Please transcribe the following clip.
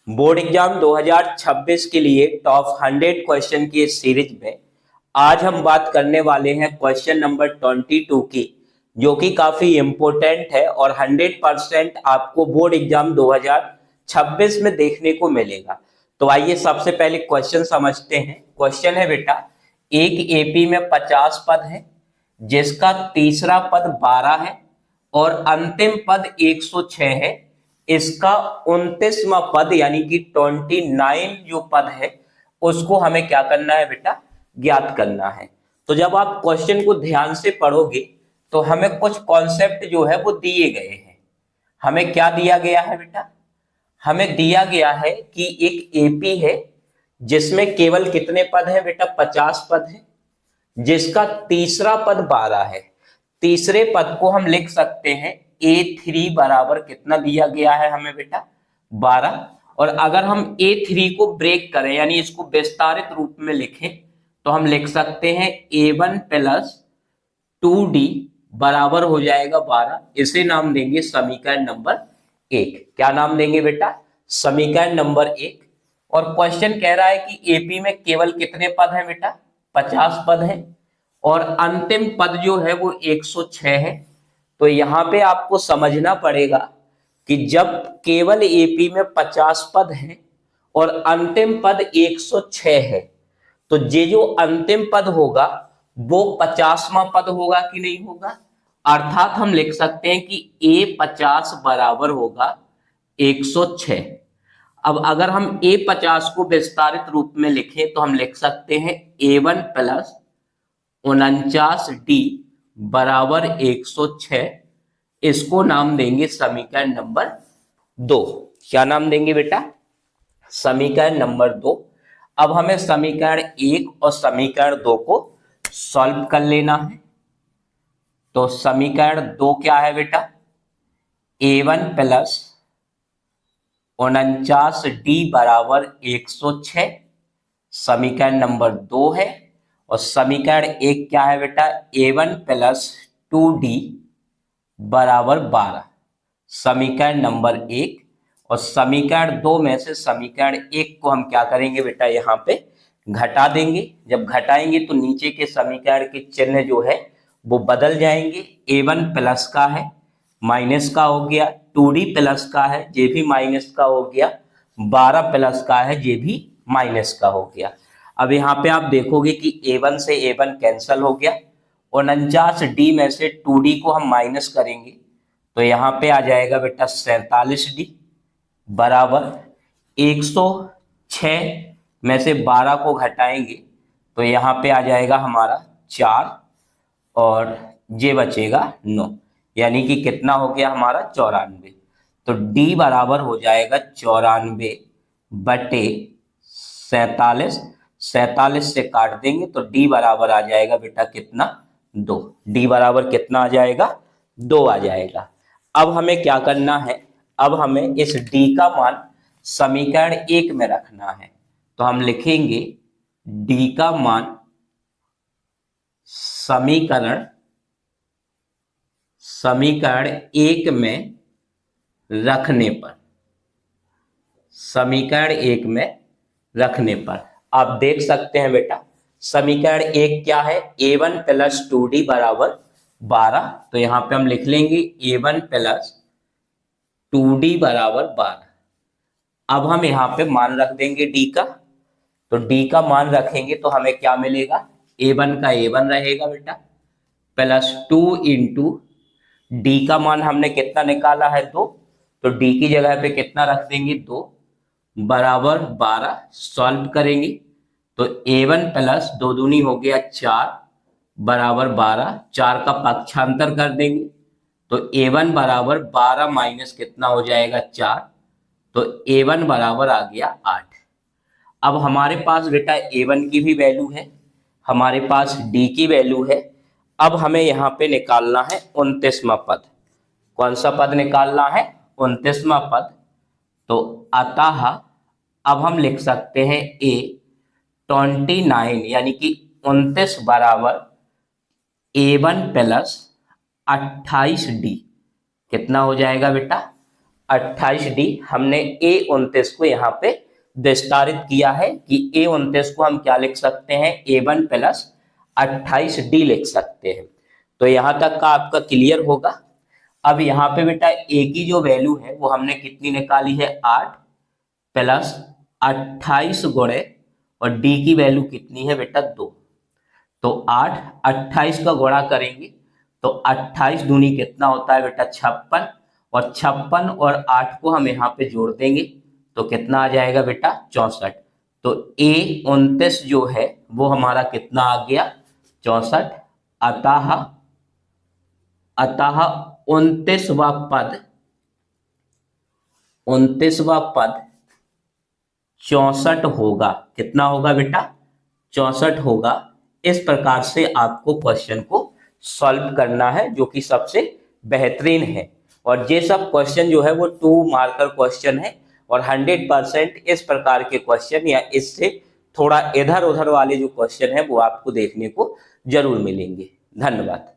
Board exam 2026 के लिए top 100 question की इस सीरीज में आज हम बात करने वाले हैं क्वेश्चन नंबर 22 की, जो कि काफी इंपॉर्टेंट है और 100% आपको बोर्ड एग्जाम 2026 में देखने को मिलेगा। तो आइए सबसे पहले क्वेश्चन समझते हैं। क्वेश्चन है बेटा, एक एपी में 50 पद है जिसका तीसरा पद 12 है और अंतिम पद 106 है। इसका 29वां पद यानी कि 29 जो पद है उसको हमें क्या करना है बेटा, ज्ञात करना है। तो जब आप क्वेश्चन को ध्यान से पढ़ोगे तो हमें कुछ कॉन्सेप्ट जो है वो दिए गए हैं। हमें क्या दिया गया है बेटा, हमें दिया गया है कि एक एपी है जिसमें केवल कितने पद हैं बेटा, 50 पद हैं, जिसका तीसरा पद 12 है। तीसरे पद को हम लिख सकते हैं A3 बराबर कितना दिया गया है हमें बेटा, 12। और अगर हम A3 को ब्रेक करें यानी इसको विस्तारित रूप में लिखें तो हम लिख सकते हैं A1 प्लस 2D बराबर हो जाएगा 12। इसे नाम देंगे समीकरण नंबर 1। क्या नाम देंगे बेटा, समीकरण नंबर 1। और क्वेश्चन कह रहा है कि एपी में केवल कितने पद हैं बेटा, 50 पद हैं और अंतिम पद जो है वो 106 है। तो यहां पे आपको समझना पड़ेगा कि जब केवल एपी में 50 पद हैं और अंतिम पद 106 है तो ये जो अंतिम पद होगा वो 50वां पद होगा कि नहीं होगा। अर्थात हम लिख सकते हैं कि A50 बराबर होगा 106। अब अगर हम A50 को विस्तारित रूप में लिखें तो हम लिख सकते हैं A1 प्लस 49D बराबर 106। इसको नाम देंगे समीकरण नंबर 2। क्या नाम देंगे बेटा, समीकरण नंबर 2। अब हमें समीकरण 1 और समीकरण 2 को सॉल्व कर लेना है। तो समीकरण 2 क्या है बेटा, A1 प्लस 49D बराबर 106 समीकरण नंबर 2 है। और समीकरण 1 क्या है बेटा, A1 प्लस 2D बराबर 12 समीकरण नंबर 1। और समीकरण 2 में से समीकरण 1 को हम क्या करेंगे बेटा, यहाँ पे घटा देंगे। जब घटाएंगे तो नीचे के समीकरण के चिन्ह जो है वो बदल जाएंगे। A1 प्लस का है माइनस का हो गया, 2D प्लस का है ये भी माइनस का हो गया, 12 प्लस का है ये भी माइनस का हो गया। अब यहाँ पे आप देखोगे कि A1 से A1 कैंसल हो गया, 49D में से 2D को हम माइनस करेंगे तो यहाँ पे आ जाएगा बेटा 47D बराबर 106 में से 12 को घटाएंगे तो यहाँ पे आ जाएगा हमारा 4 और ये बचेगा 9, यानी कि कितना हो गया हमारा 94। तो D बराबर हो जाएगा 94 बटे 47। 47 से काट देंगे तो D बराबर आ जाएगा बेटा कितना, 2। D बराबर कितना आ जाएगा, 2 आ जाएगा। अब हमें क्या करना है, अब हमें इस D का मान समीकरण 1 में रखना है। तो हम लिखेंगे D का मान समीकरण 1 में रखने पर, समीकरण 1 में रखने पर आप देख सकते हैं बेटा समीकरण 1 क्या है, A1 प्लस 2D बराबर 12। तो यहाँ पे हम लिख लेंगे A1 प्लस 2D बराबर 12। अब हम यहाँ पे मान रख देंगे D का। तो D का मान रखेंगे तो हमें क्या मिलेगा, A1 का A1 रहेगा बेटा प्लस 2 इंटू D का मान हमने कितना निकाला है 2, तो D की जगह पे कितना रख देंगे 2 बराबर 12। सॉल्व करेंगे तो A1 प्लस 2 दूनी हो गया 4 बराबर 12, 4 का पक्षांतर कर देंगे तो A1 बराबर 12 माइनस कितना हो जाएगा 4, तो A1 बराबर आ गया 8। अब हमारे पास बेटा A1 की भी वैल्यू है, हमारे पास D की वैल्यू है। अब हमें यहाँ पे निकालना है 29वां पद। कौन सा पद निकालना है, 29वां पद। तो अतः अब हम लिख सकते हैं A29 यानी कि 29 बराबर A1 प्लस 28D कितना हो जाएगा बेटा, 28D हमने A29 को यहाँ पे विस्तारित किया है कि A29 को हम क्या लिख सकते हैं, A1 प्लस 28D लिख सकते हैं। तो यहाँ तक का आपका क्लियर होगा। अब यहाँ पे बेटा A की जो वैल्यू है वो हमने कितनी निकाली है, 8 प्लस 28 गुणे, और D की वैल्यू कितनी है बेटा, 2। तो 8 28 का गुणा करेंगे तो 28 दूनी कितना होता है बेटा, 56, और 56 और 8 को हम यहाँ पे जोड़ देंगे तो कितना आ जाएगा बेटा, 64। तो A29 जो है वो हमारा कितना आ गया, 64। अतः 29वां पद 64 होगा। कितना होगा बेटा, 64 होगा। इस प्रकार से आपको क्वेश्चन को सॉल्व करना है, जो कि सबसे बेहतरीन है। और ये सब क्वेश्चन जो है वो 2 मार्कर क्वेश्चन है, और 100% इस प्रकार के क्वेश्चन या इससे थोड़ा इधर उधर वाले जो क्वेश्चन है वो आपको देखने को जरूर मिलेंगे। धन्यवाद।